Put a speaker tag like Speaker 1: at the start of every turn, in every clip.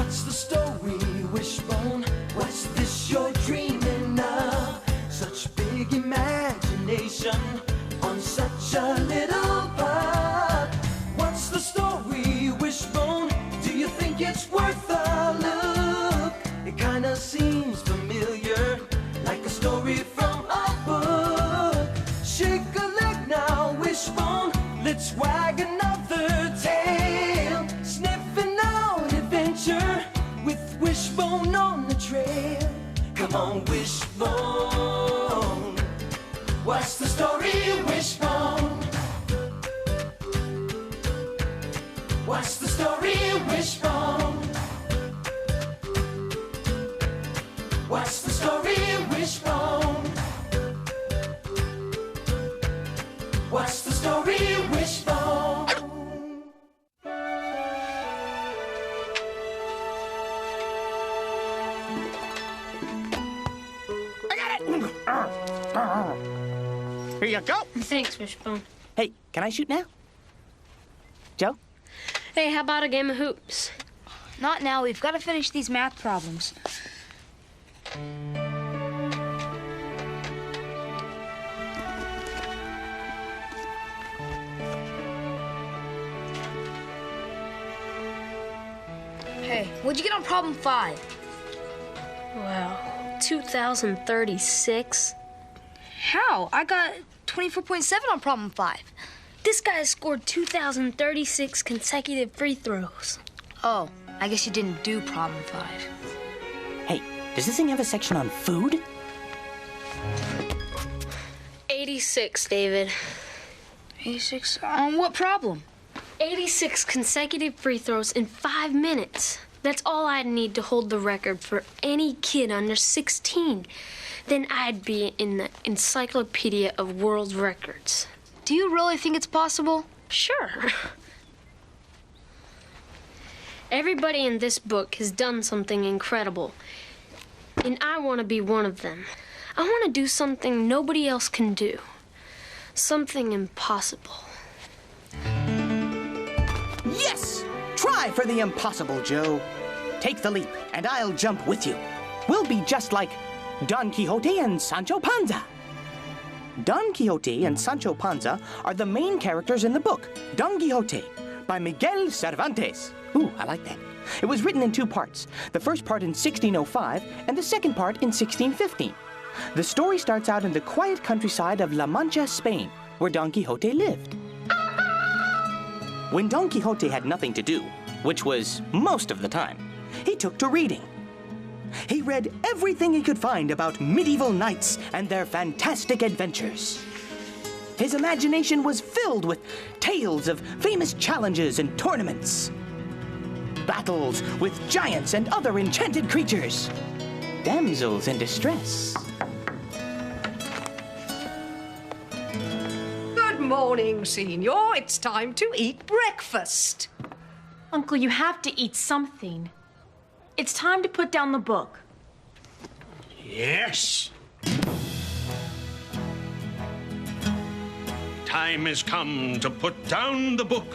Speaker 1: What's the story, Wishbone? What's this you're dreaming of? Such big imagination on such a little bud. What's the story, Wishbone? Do you think it's worth a look? It kinda seems familiar, like a story from a book. Shake a leg now, Wishbone, let's wag another tail. Sniffing out adventure with Wishbone on the trail. Come on, Wishbone, what's the story, Wishbone? What's the story, Wishbone? What's the story, Wishbone? What's the story, Wishbone?
Speaker 2: I got it! Here you go.
Speaker 3: Thanks, Wishbone.
Speaker 2: Hey, can I shoot now? Joe?
Speaker 3: Hey, how about a game of hoops?
Speaker 4: Not now. We've got to finish these math problems. Hey, what'd you get on problem 5?
Speaker 3: Wow, 2036?
Speaker 4: How? I got 24.7 on problem 5.
Speaker 3: This guy has scored 2,036 consecutive free throws.
Speaker 4: Oh, I guess you didn't do problem 5.
Speaker 2: Hey, does this thing have a section on food?
Speaker 3: 86, David.
Speaker 4: 86? On what problem?
Speaker 3: 86 consecutive free throws in 5 minutes. That's all I'd need to hold the record for any kid under 16. Then I'd be in the Encyclopedia of World Records.
Speaker 4: Do you really think it's possible?
Speaker 3: Sure. Everybody in this book has done something incredible, and I want to be one of them. I want to do something nobody else can do. Something impossible.
Speaker 2: Yes! Try for the impossible, Joe. Take the leap, and I'll jump with you. We'll be just like Don Quixote and Sancho Panza. Don Quixote and Sancho Panza are the main characters in the book, Don Quixote, by Miguel Cervantes. Ooh, I like that. It was written in 2 parts, the first part in 1605 and the second part in 1615. The story starts out in the quiet countryside of La Mancha, Spain, where Don Quixote lived. When Don Quixote had nothing to do, which was most of the time, he took to reading. He read everything he could find about medieval knights and their fantastic adventures. His imagination was filled with tales of famous challenges and tournaments, battles with giants and other enchanted creatures, damsels in distress.
Speaker 5: Good morning, Senor. It's time to eat breakfast.
Speaker 6: Uncle, you have to eat something. It's time to put down the book.
Speaker 7: Yes. Time has come to put down the book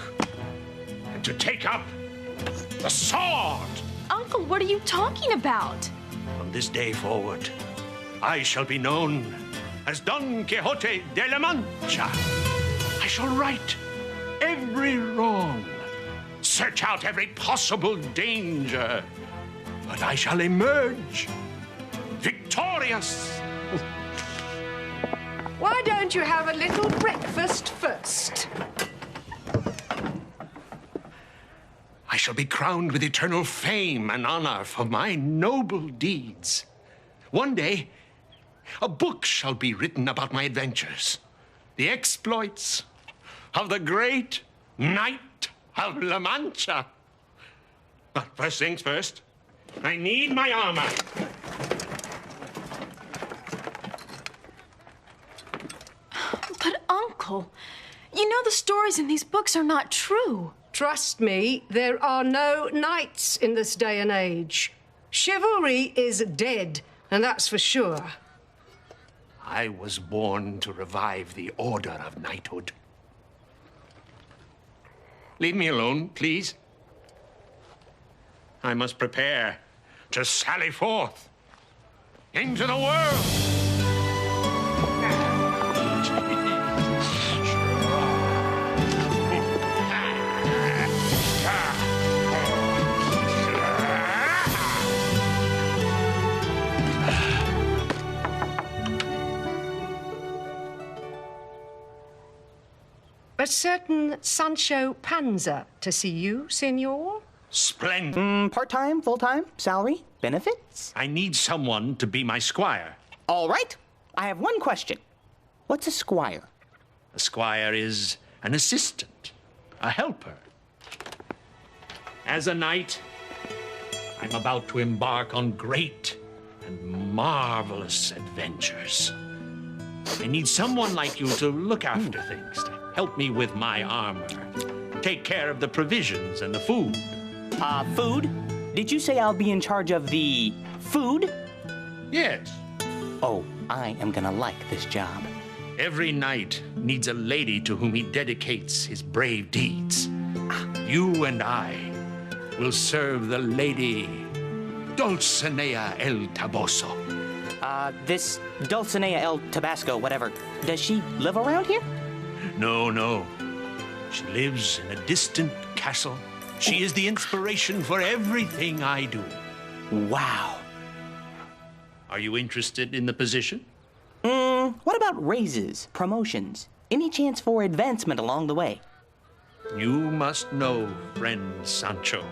Speaker 7: and to take up the sword.
Speaker 6: Uncle, what are you talking about?
Speaker 7: From this day forward, I shall be known as Don Quixote de la Mancha. I shall right every wrong, search out every possible danger, but I shall emerge victorious.
Speaker 5: Why don't you have a little breakfast first?
Speaker 7: I shall be crowned with eternal fame and honor for my noble deeds. One day, a book shall be written about my adventures, the exploits of the great Knight of La Mancha. But first things first, I need my armor.
Speaker 6: But, Uncle, you know the stories in these books are not true.
Speaker 5: Trust me, there are no knights in this day and age. Chivalry is dead, and that's for sure.
Speaker 7: I was born to revive the order of knighthood. Leave me alone, please. I must prepare to sally forth into the world.
Speaker 5: A certain Sancho Panza to see you, senor?
Speaker 7: Splendid.
Speaker 2: Part-time, full-time, salary, benefits?
Speaker 7: I need someone to be my squire.
Speaker 2: All right. I have one question. What's a squire?
Speaker 7: A squire is an assistant, a helper. As a knight, I'm about to embark on great and marvelous adventures. I need someone like you to look after things, to help me with my armor, take care of the provisions and the food.
Speaker 2: Food? Did you say I'll be in charge of the food?
Speaker 7: Yes.
Speaker 2: Oh, I am gonna like this job.
Speaker 7: Every knight needs a lady to whom he dedicates his brave deeds. You and I will serve the lady Dulcinea el Toboso.
Speaker 2: This Dulcinea el Tabasco, whatever, does she live around here?
Speaker 7: No. She lives in a distant castle. She is the inspiration for everything I do.
Speaker 2: Wow.
Speaker 7: Are you interested in the position?
Speaker 2: What about raises, promotions? Any chance for advancement along the way?
Speaker 7: You must know, friend Sancho,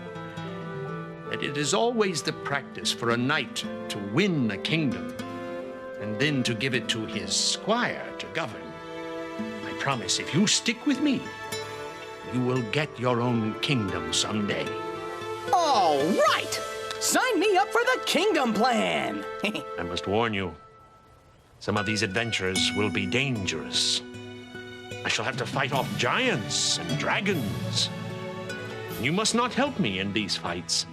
Speaker 7: that it is always the practice for a knight to win a kingdom and then to give it to his squire to govern. I promise if you stick with me, you will get your own kingdom someday.
Speaker 2: All right! Sign me up for the kingdom plan!
Speaker 7: I must warn you, some of these adventures will be dangerous. I shall have to fight off giants and dragons. You must not help me in these fights.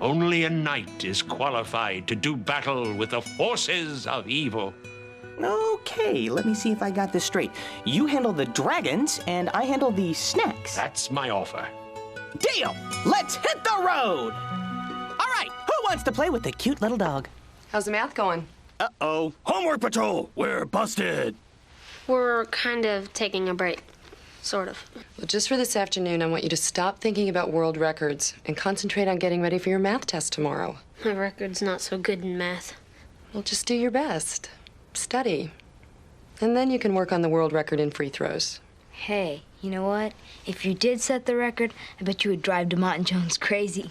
Speaker 7: Only a knight is qualified to do battle with the forces of evil.
Speaker 2: Okay, let me see if I got this straight. You handle the dragons, and I handle the snacks.
Speaker 7: That's my offer.
Speaker 2: Deal! Let's hit the road! All right, who wants to play with the cute little dog?
Speaker 8: How's the math going?
Speaker 2: Uh-oh.
Speaker 9: Homework patrol, we're busted.
Speaker 3: We're kind of taking a break. Sort of.
Speaker 8: Well, just for this afternoon, I want you to stop thinking about world records and concentrate on getting ready for your math test tomorrow.
Speaker 3: My record's not so good in math.
Speaker 8: Well, just do your best. Study. And then you can work on the world record in free throws.
Speaker 4: Hey, you know what? If you did set the record, I bet you would drive DeMont and Jones crazy.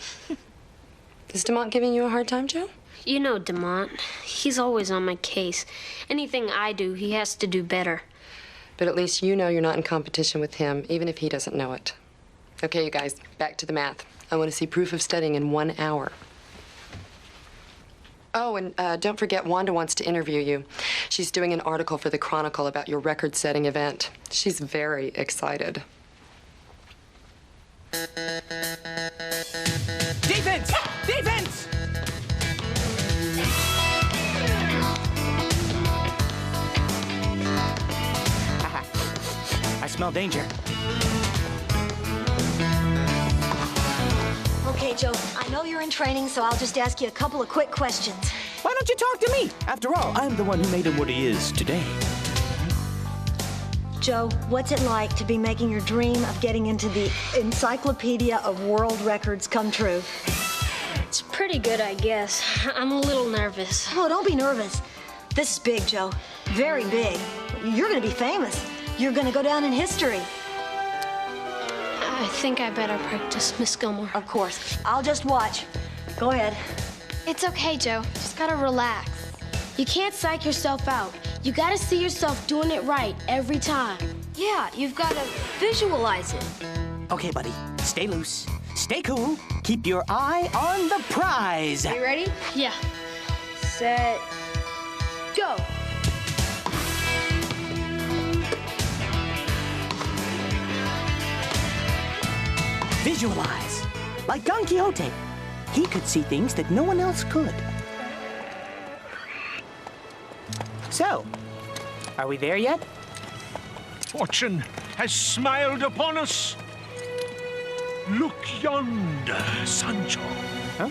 Speaker 8: Is DeMont giving you a hard time, Joe?
Speaker 3: You know DeMont. He's always on my case. Anything I do, he has to do better.
Speaker 8: But at least you know you're not in competition with him, even if he doesn't know it. Okay, you guys, back to the math. I want to see proof of studying in 1 hour. Oh, and don't forget, Wanda wants to interview you. She's doing an article for the Chronicle about your record-setting event. She's very excited.
Speaker 2: Defense! Defense! I smell danger.
Speaker 10: Okay, Joe, I know you're in training, so I'll just ask you a couple of quick questions.
Speaker 2: Why don't you talk to me? After all, I'm the one who made him what he is today.
Speaker 10: Joe, what's it like to be making your dream of getting into the Encyclopedia of World Records come true?
Speaker 3: It's pretty good, I guess. I'm a little nervous.
Speaker 10: Oh, don't be nervous. This is big, Joe. Very big. You're going to be famous. You're going to go down in history.
Speaker 3: I think I better practice, Miss Gilmore.
Speaker 10: Of course. I'll just watch. Go ahead.
Speaker 11: It's okay, Joe. Just gotta relax. You can't psych yourself out. You gotta see yourself doing it right every time.
Speaker 4: Yeah, you've got to visualize it.
Speaker 2: Okay, buddy. Stay loose. Stay cool. Keep your eye on the prize.
Speaker 4: You ready?
Speaker 3: Yeah.
Speaker 4: Set. Go.
Speaker 2: Visualize. Like Don Quixote. He could see things that no one else could. So, are we there yet?
Speaker 7: Fortune has smiled upon us. Look yonder, Sancho.
Speaker 2: Huh?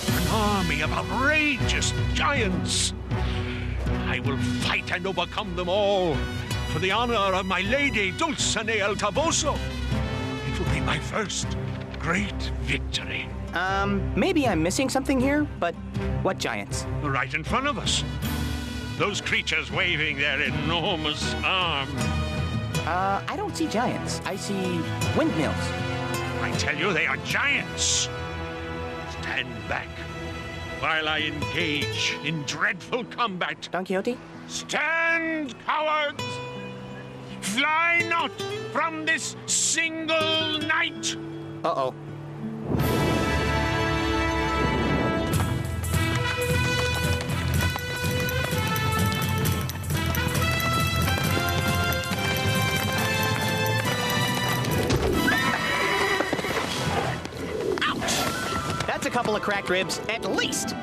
Speaker 7: An army of outrageous giants. I will fight and overcome them all for the honor of my lady Dulcinea el Toboso. It will be my first great victory.
Speaker 2: Maybe I'm missing something here, but what giants?
Speaker 7: Right in front of us. Those creatures waving their enormous arms.
Speaker 2: I don't see giants. I see windmills.
Speaker 7: I tell you, they are giants. Stand back while I engage in dreadful combat.
Speaker 2: Don Quixote?
Speaker 7: Stand, cowards! Fly not from this single night!
Speaker 2: Uh-oh. That's a couple of cracked ribs, at least.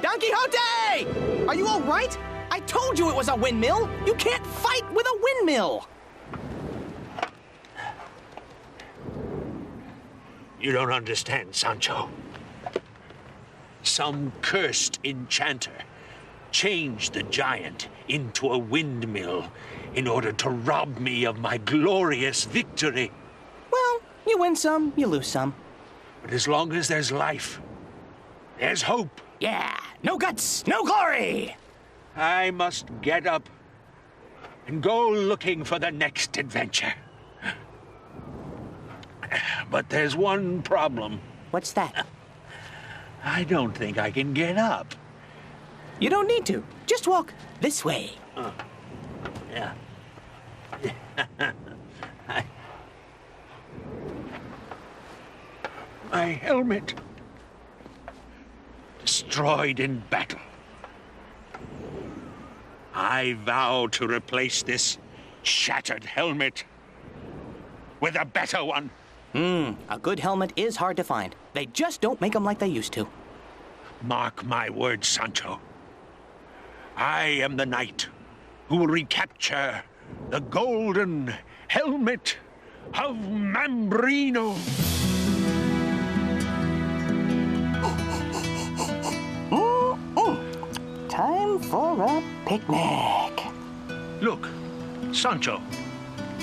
Speaker 2: Don Quixote! Are you all right? I told you it was a windmill. You can't fight with a windmill.
Speaker 7: You don't understand, Sancho. Some cursed enchanter changed the giant into a windmill in order to rob me of my glorious victory.
Speaker 2: Well, you win some, you lose some.
Speaker 7: But as long as there's life, there's hope.
Speaker 2: Yeah, no guts, no glory.
Speaker 7: I must get up and go looking for the next adventure. But there's one problem.
Speaker 2: What's that?
Speaker 7: I don't think I can get up.
Speaker 2: You don't need to. Just walk this way.
Speaker 7: Yeah. My helmet. Destroyed in battle. I vow to replace this shattered helmet with a better one.
Speaker 2: A good helmet is hard to find. They just don't make them like they used to.
Speaker 7: Mark my words, Sancho. I am the knight who will recapture the golden helmet of Mambrino.
Speaker 2: Time for a picnic.
Speaker 7: Look, Sancho,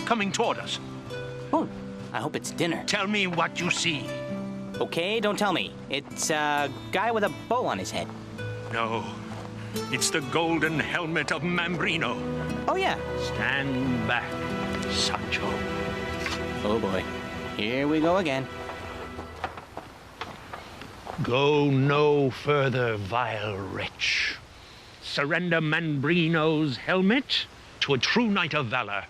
Speaker 7: coming toward us.
Speaker 2: Oh, I hope it's dinner.
Speaker 7: Tell me what you see.
Speaker 2: Okay, don't tell me. It's a guy with a bow on his head.
Speaker 7: No, it's the golden helmet of Mambrino.
Speaker 2: Oh, yeah.
Speaker 7: Stand back, Sancho.
Speaker 2: Oh, boy. Here we go again.
Speaker 7: Go no further, vile wretch. Surrender Mambrino's helmet to a true knight of valor.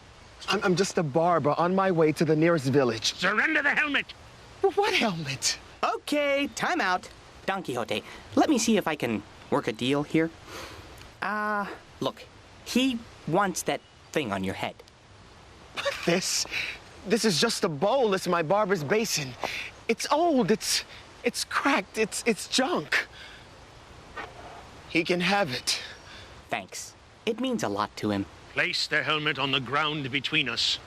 Speaker 12: I'm just a barber on my way to the nearest village.
Speaker 7: Surrender the helmet!
Speaker 12: What helmet?
Speaker 2: Okay, time out. Don Quixote, let me see if I can work a deal here. Look, he wants that thing on your head.
Speaker 12: This is just a bowl. It's my barber's basin. It's old. It's cracked. It's junk. He can have it.
Speaker 2: Thanks. It means a lot to him.
Speaker 7: Place the helmet on the ground between us,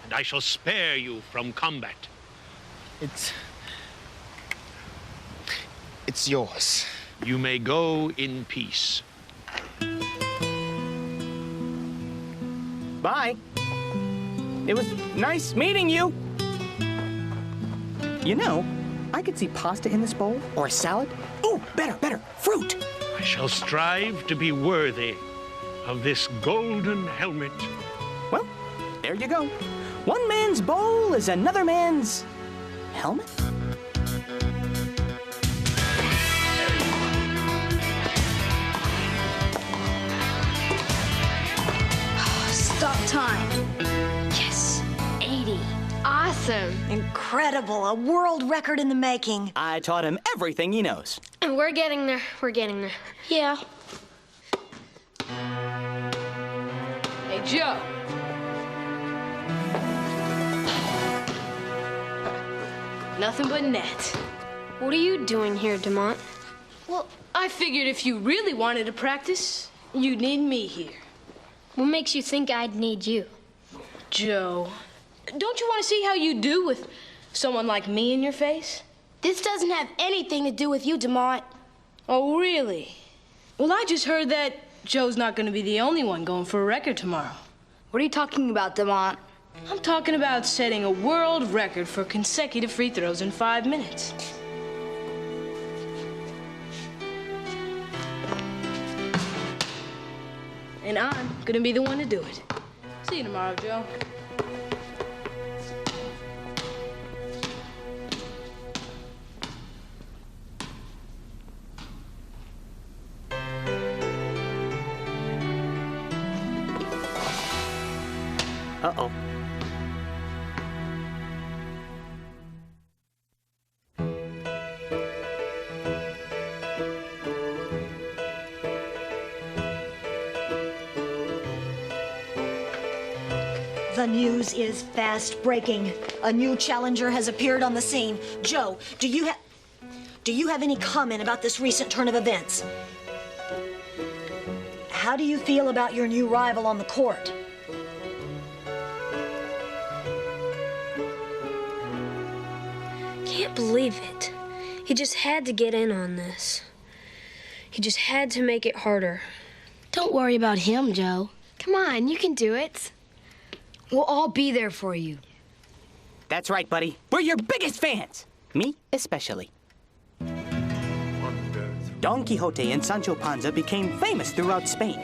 Speaker 7: and I shall spare you from combat.
Speaker 12: It's yours.
Speaker 7: You may go in peace.
Speaker 2: Bye. It was nice meeting you. You know, I could see pasta in this bowl, or a salad. Ooh, better, fruit.
Speaker 7: I shall strive to be worthy of this golden helmet.
Speaker 2: Well, there you go. One man's bowl is another man's helmet.
Speaker 11: Stop time.
Speaker 3: Yes, 80. Awesome.
Speaker 10: Incredible. A world record in the making.
Speaker 2: I taught him everything he knows.
Speaker 3: And we're getting there. We're getting there. Yeah.
Speaker 6: Hey, Joe. Nothing but net.
Speaker 3: What are you doing here, Demont?
Speaker 6: Well, I figured if you really wanted to practice, you'd need me here.
Speaker 3: What makes you think I'd need you?
Speaker 6: Joe, don't you want to see how you do with
Speaker 13: Someone like me in your face?
Speaker 11: This doesn't have anything to do with you, DeMont.
Speaker 13: Oh, really? Well, I just heard that Joe's not going to be the only one going for a record tomorrow.
Speaker 4: What are you talking about, DeMont?
Speaker 13: I'm talking about setting a world record for consecutive free throws in 5 minutes. And I'm going to be the one to do it. See you tomorrow, Joe.
Speaker 2: Uh-oh.
Speaker 10: The news is fast breaking. A new challenger has appeared on the scene. Joe, do you have any comment about this recent turn of events? How do you feel about your new rival on the court?
Speaker 3: Can't believe it. He just had to get in on this. He just had to make it harder.
Speaker 11: Don't worry about him, Joe. Come on, you can do it.
Speaker 4: We'll all be there for you.
Speaker 2: That's right, buddy. We're your biggest fans. Me especially. Don Quixote and Sancho Panza became famous throughout Spain.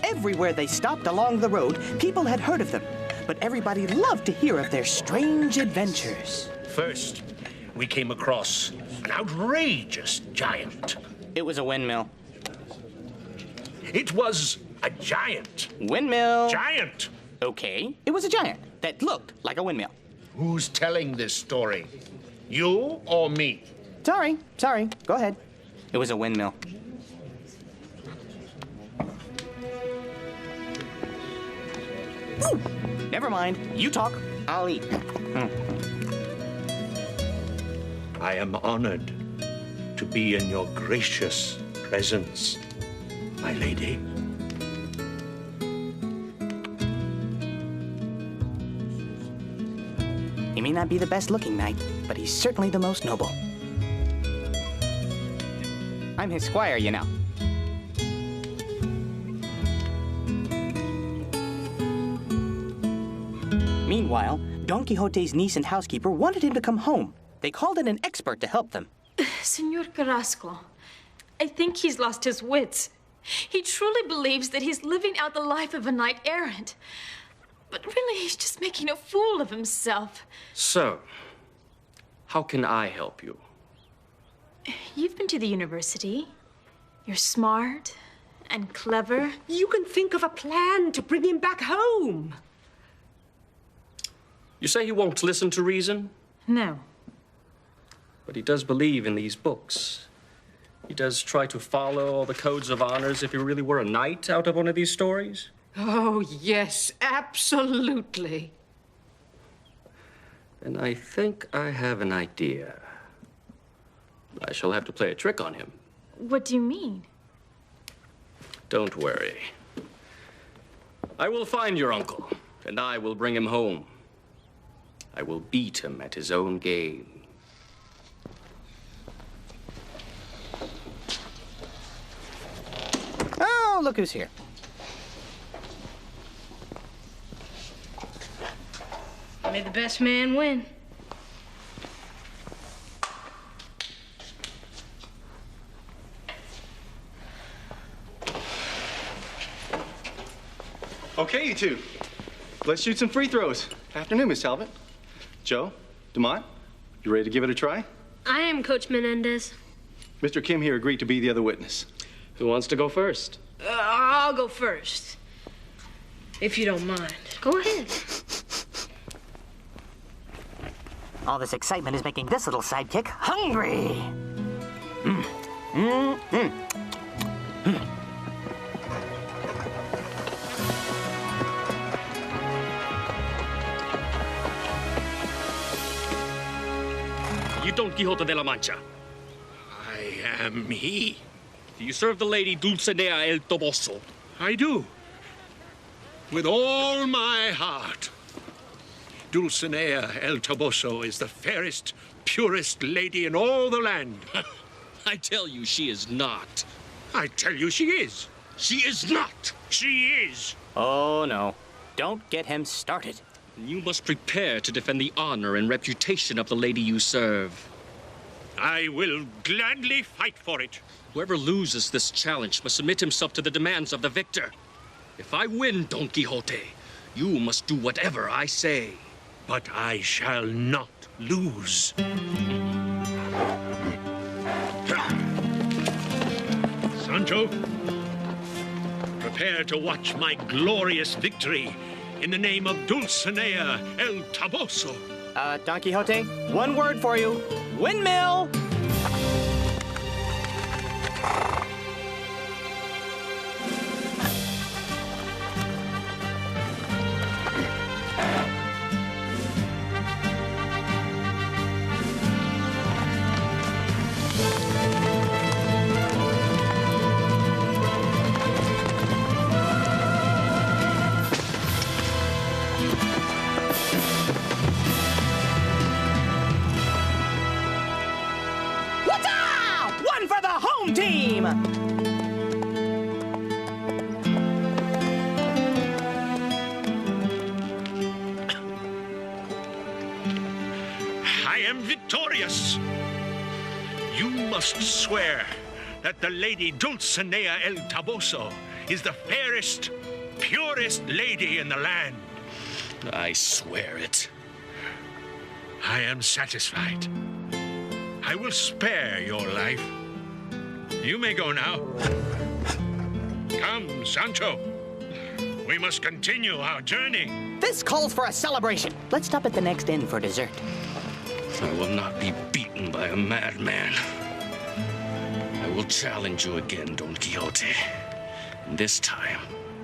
Speaker 2: Everywhere they stopped along the road, people had heard of them. But everybody loved to hear of their strange adventures.
Speaker 7: First, we came across an outrageous giant.
Speaker 2: It was a windmill.
Speaker 7: It was a giant.
Speaker 2: Windmill.
Speaker 7: Giant.
Speaker 2: Okay, it was a giant that looked like a windmill.
Speaker 7: Who's telling this story? You or me?
Speaker 2: Sorry. Go ahead. It was a windmill. Ooh, never mind. You talk. I'll eat.
Speaker 7: I am honored to be in your gracious presence, my lady.
Speaker 2: He may not be the best looking knight, but he's certainly the most noble. I'm his squire, you know. Meanwhile, Don Quixote's niece and housekeeper wanted him to come home. They called in an expert to help them.
Speaker 6: Senor Carrasco, I think he's lost his wits. He truly believes that he's living out the life of a knight errant. But really, he's just making a fool of himself.
Speaker 14: So, how can I help you?
Speaker 6: You've been to the university. You're smart and clever.
Speaker 5: You can think of a plan to bring him back home.
Speaker 14: You say he won't listen to reason?
Speaker 6: No.
Speaker 14: But he does believe in these books. He does try to follow all the codes of honor as if he really were a knight out of one of these stories.
Speaker 5: Oh, yes, absolutely.
Speaker 14: And I think I have an idea. I shall have to play a trick on him.
Speaker 6: What do you mean?
Speaker 14: Don't worry. I will find your uncle, and I will bring him home. I will beat him at his own game.
Speaker 2: Oh, look who's here.
Speaker 13: May the best man win.
Speaker 15: Okay, you two. Let's shoot some free throws. Afternoon, Miss Talbot. Joe, DeMont, you ready to give it a try?
Speaker 3: I am Coach Menendez.
Speaker 15: Mr. Kim here agreed to be the other witness.
Speaker 14: Who wants to go first?
Speaker 13: I'll go first. If you don't mind.
Speaker 3: Go ahead.
Speaker 2: All this excitement is making this little sidekick hungry.
Speaker 14: You Don Quixote de la Mancha.
Speaker 7: I am he.
Speaker 14: Do you serve the lady Dulcinea el Toboso?
Speaker 7: I do. With all my heart. Dulcinea El Toboso is the fairest, purest lady in all the land.
Speaker 14: I tell you, she is not.
Speaker 7: I tell you, she is.
Speaker 14: She is not.
Speaker 7: She is.
Speaker 2: Oh, no. Don't get him started.
Speaker 14: You must prepare to defend the honor and reputation of the lady you serve.
Speaker 7: I will gladly fight for it.
Speaker 14: Whoever loses this challenge must submit himself to the demands of the victor. If I win, Don Quixote, you must do whatever I say.
Speaker 7: But I shall not lose. Sancho, prepare to watch my glorious victory in the name of Dulcinea El Toboso.
Speaker 2: Don Quixote, one word for you. Windmill! One for the home team!
Speaker 7: I am victorious. You must swear that the lady Dulcinea El Toboso is the fairest, purest lady in the land.
Speaker 14: I swear it.
Speaker 7: I am satisfied. I will spare your life. You may go now. Come, Sancho. We must continue our journey.
Speaker 2: This calls for a celebration. Let's stop at the next inn for dessert.
Speaker 14: I will not be beaten by a madman. I will challenge you again, Don Quixote. And this time,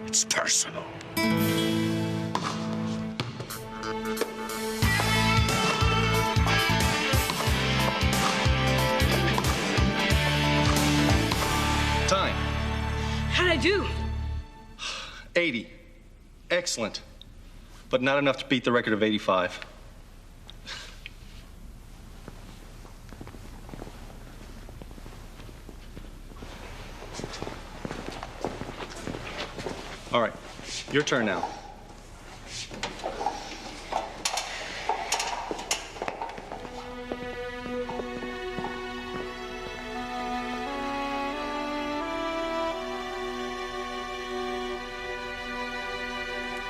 Speaker 14: it's personal.
Speaker 15: Time.
Speaker 13: How'd I do?
Speaker 15: 80. Excellent. But not enough to beat the record of 85. All right, your turn now.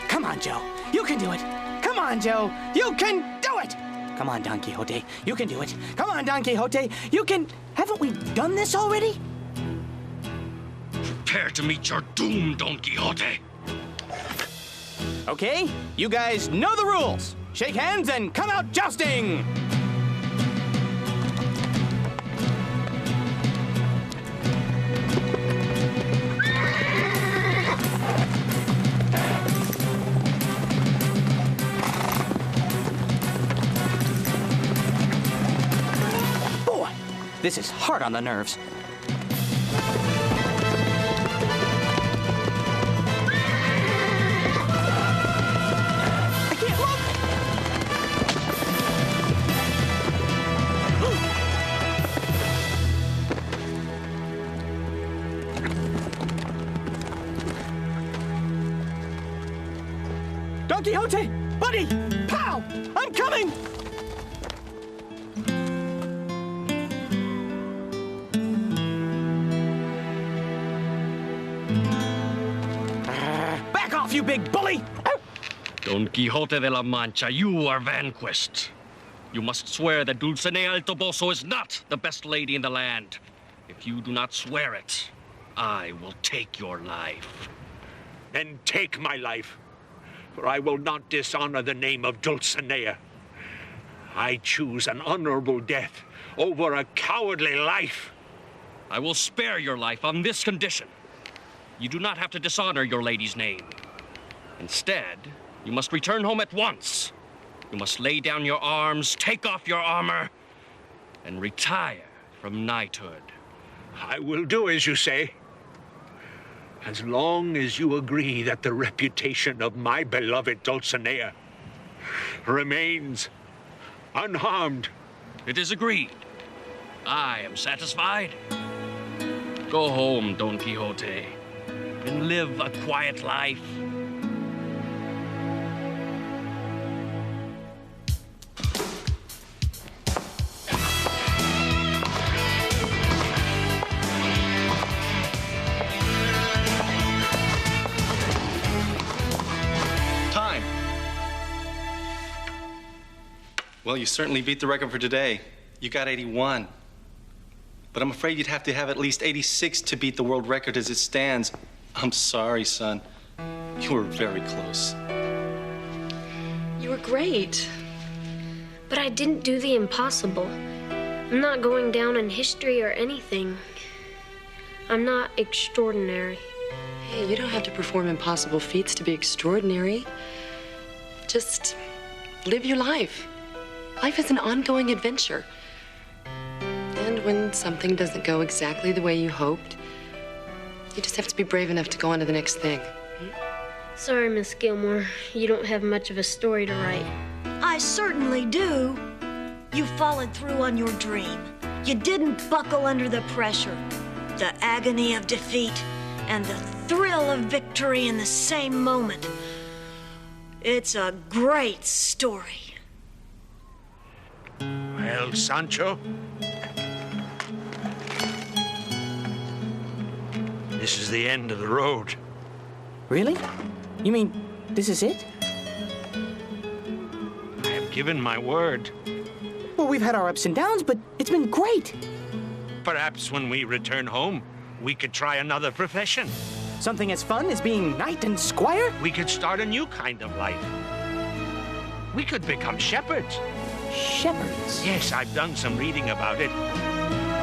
Speaker 2: Come on, Joe. You can do it. Come on, Joe. You can do it. Come on, Don Quixote. You can do it. Come on, Don Quixote. You can... Haven't we done this already?
Speaker 14: Prepare to meet your doom, Don Quixote.
Speaker 2: Okay, you guys know the rules. Shake hands and come out jousting. Boy, this is hard on the nerves. Don Quixote! Buddy! Pal! I'm coming! Back off, you big bully!
Speaker 14: Don Quixote de la Mancha, you are vanquished. You must swear that Dulcinea El Toboso is not the best lady in the land. If you do not swear it, I will take your life.
Speaker 7: Then take my life, for I will not dishonor the name of Dulcinea. I choose an honorable death over a cowardly life.
Speaker 14: I will spare your life on this condition. You do not have to dishonor your lady's name. Instead, you must return home at once. You must lay down your arms, take off your armor, and retire from knighthood.
Speaker 7: I will do as you say, as long as you agree that the reputation of my beloved Dulcinea remains unharmed.
Speaker 14: It is agreed. I am satisfied. Go home, Don Quixote, and live a quiet life.
Speaker 15: Time. Well, you certainly beat the record for today. You got 81. But I'm afraid you'd have to have at least 86 to beat the world record as it stands. I'm sorry, son. You were very close.
Speaker 8: You were great.
Speaker 3: But I didn't do the impossible. I'm not going down in history or anything. I'm not extraordinary.
Speaker 8: Hey, you don't have to perform impossible feats to be extraordinary. Just live your life. Life is an ongoing adventure. And when something doesn't go exactly the way you hoped, you just have to be brave enough to go on to the next thing.
Speaker 3: Sorry, Miss Gilmore. You don't have much of a story to write.
Speaker 10: I certainly do. You followed through on your dream. You didn't buckle under the pressure. The agony of defeat and the thrill of victory in the same moment. It's a great story.
Speaker 7: Well, Sancho, this is the end of the road.
Speaker 2: Really? You mean this is it?
Speaker 7: I have given my word.
Speaker 2: Well, we've had our ups and downs, but it's been great.
Speaker 7: Perhaps when we return home, we could try another profession.
Speaker 2: Something as fun as being knight and squire?
Speaker 7: We could start a new kind of life. We could become shepherds.
Speaker 2: Shepherds?
Speaker 7: Yes, I've done some reading about it.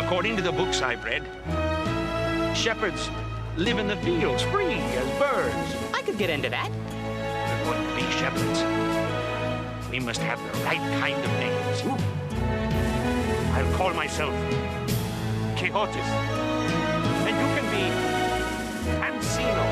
Speaker 7: According to the books I've read, shepherds live in the fields free as birds.
Speaker 2: I could get into that.
Speaker 7: We wouldn't be shepherds. We must have the right kind of names.
Speaker 2: Ooh.
Speaker 7: I'll call myself Quixote. And you can be Ancino.